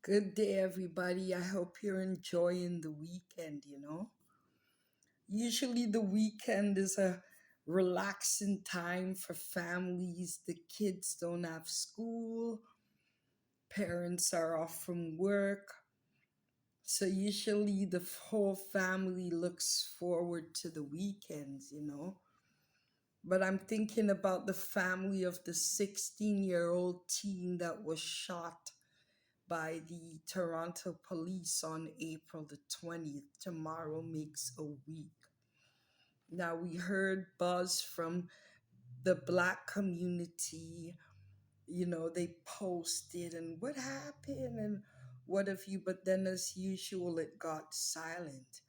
Good day, everybody. I hope you're enjoying the weekend. Usually, the weekend is a relaxing time for families. The kids don't have school, parents are off from work. So, usually, the whole family looks forward to the weekends. But I'm thinking about the family of the 16-year-old teen that was shot by the Toronto police on April the 20th. Tomorrow makes a week. Now, we heard buzz from the Black community. They posted and what happened and what have you, but then as usual, it got silent.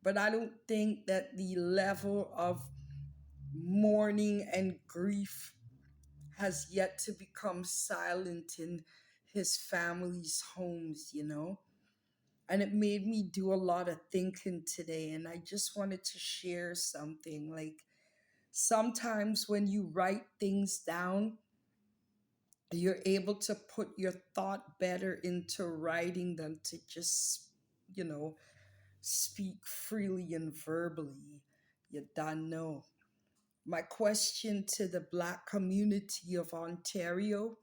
But I don't think that the level of mourning and grief has yet to become silent in his family's homes. And it made me do a lot of thinking today. And I just wanted to share something. Like sometimes when you write things down, you're able to put your thought better into writing than to just, you know, speak freely and verbally. You don't know. My question to the Black community of Ontario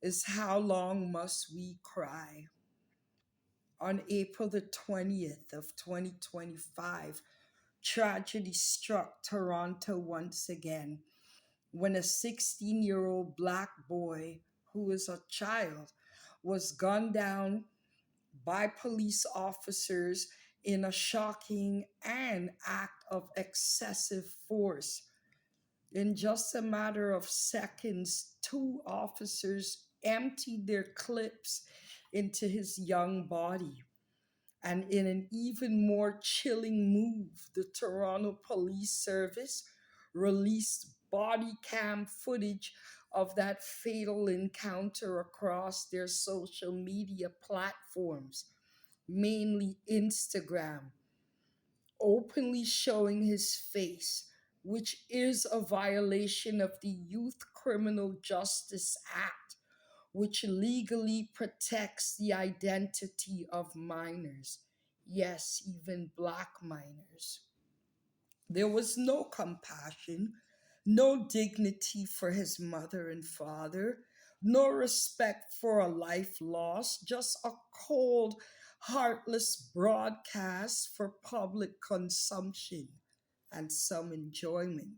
is how long must we cry? On April the 20th of 2025, tragedy struck Toronto once again when a 16-year-old Black boy who was a child was gunned down by police officers in a shocking and act of excessive force. In just a matter of seconds, two officers emptied their clips into his young body. And in an even more chilling move, the Toronto Police Service released body cam footage of that fatal encounter across their social media platforms, mainly Instagram, openly showing his face, which is a violation of the Youth Criminal Justice Act, which legally protects the identity of minors. Yes, even Black minors. There was no compassion, no dignity for his mother and father, no respect for a life lost, just a cold, heartless broadcast for public consumption and some enjoyment.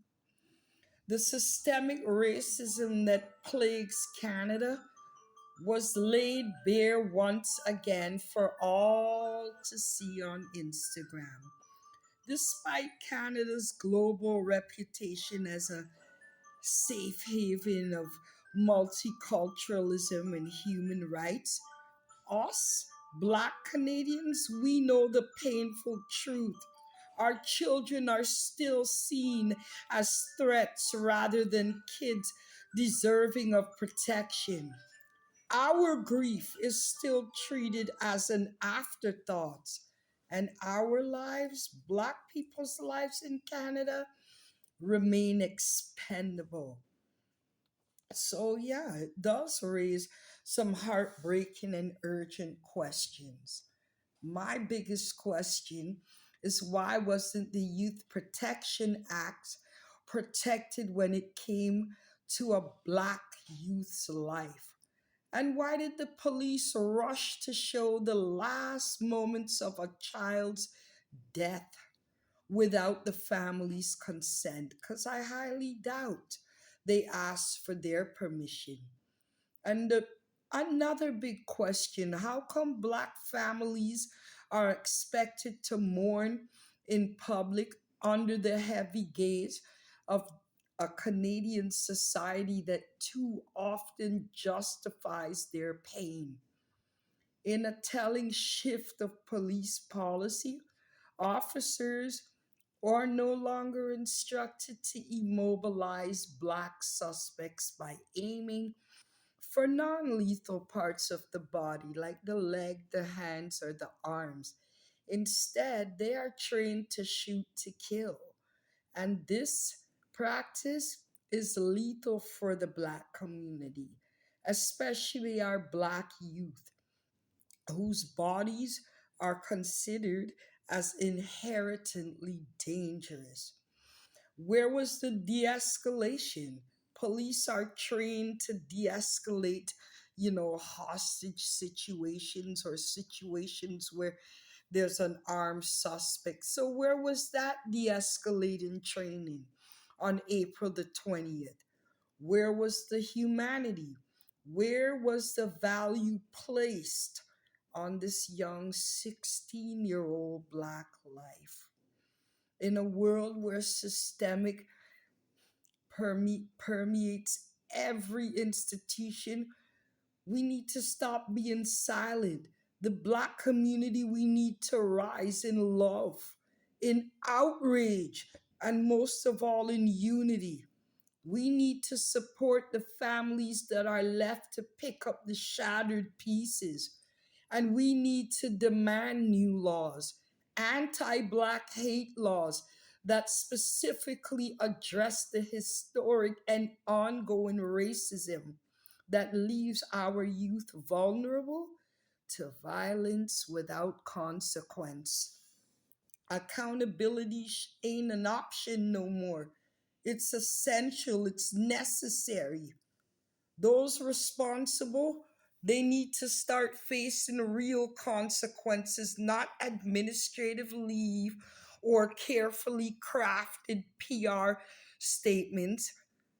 The systemic racism that plagues Canada was laid bare once again for all to see on Instagram. Despite Canada's global reputation as a safe haven of multiculturalism and human rights, us, Black Canadians, we know the painful truth. Our children are still seen as threats rather than kids deserving of protection. Our grief is still treated as an afterthought, and our lives, Black people's lives in Canada, remain expendable. So, yeah, it does raise some heartbreaking and urgent questions. My biggest question is why wasn't the Youth Protection Act protected when it came to a Black youth's life? And why did the police rush to show the last moments of a child's death without the family's consent? Because I highly doubt they asked for their permission. And another big question, how come Black families are expected to mourn in public under the heavy gaze of a Canadian society that too often justifies their pain? In a telling shift of police policy, officers are no longer instructed to immobilize Black suspects by aiming for non lethal parts of the body, like the leg, the hands, or the arms. Instead, they are trained to shoot to kill. And this practice is lethal for the Black community, especially our Black youth. whose bodies are considered as inherently dangerous. Where was the de escalation? Police are trained to de escalate, hostage situations or situations where there's an armed suspect. So, where was that de escalating training on April the 20th? Where was the humanity? Where was the value placed on this young 16-year-old Black life? In a world where systemic permeates every institution, we need to stop being silent. The Black community, we need to rise in love, in outrage, and most of all, in unity. We need to support the families that are left to pick up the shattered pieces. And we need to demand new laws, anti Black hate laws that specifically address the historic and ongoing racism that leaves our youth vulnerable to violence without consequence. Accountability ain't an option no more. It's essential, it's necessary. Those responsible, they need to start facing real consequences, not administrative leave or carefully crafted PR statements.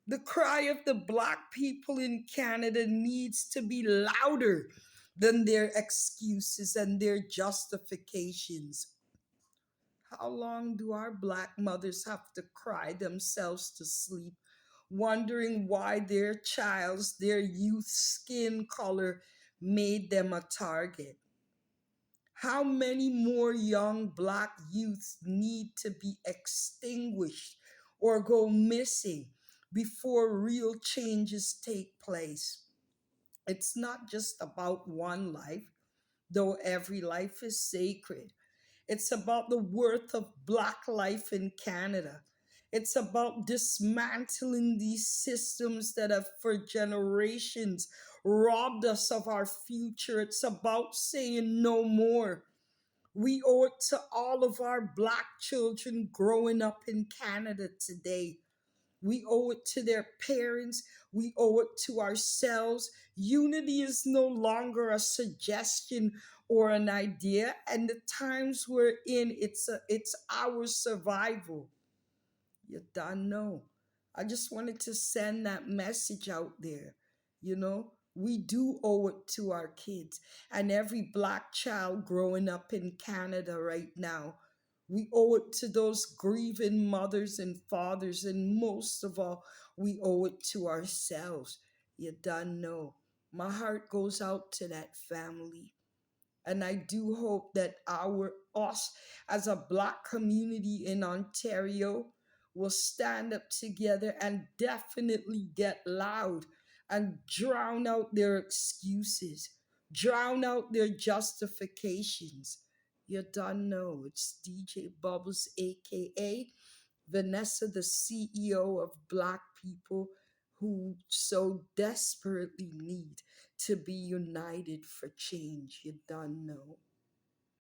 The cry of the Black people in Canada needs to be louder than their excuses and their justifications. How long do our Black mothers have to cry themselves to sleep, wondering why their child's, their youth's skin color made them a target? How many more young Black youths need to be extinguished or go missing before real changes take place? It's not just about one life, though every life is sacred. It's about the worth of Black life in Canada. It's about dismantling these systems that have for generations robbed us of our future. It's about saying no more. We owe it to all of our Black children growing up in Canada today. We owe it to their parents. We owe it to ourselves. Unity is no longer a suggestion or an idea, and the times we're in, it's our survival. You don't know. I just wanted to send that message out there. We do owe it to our kids and every Black child growing up in Canada right now. We owe it to those grieving mothers and fathers, and most of all, we owe it to ourselves. You don't know. My heart goes out to that family. And I do hope that us as a Black community in Ontario will stand up together and definitely get loud and drown out their excuses, drown out their justifications. You don't know. It's DJ Bubbles, aka Vanessa, the CEO of Black people who so desperately need to be united for change. You don't know.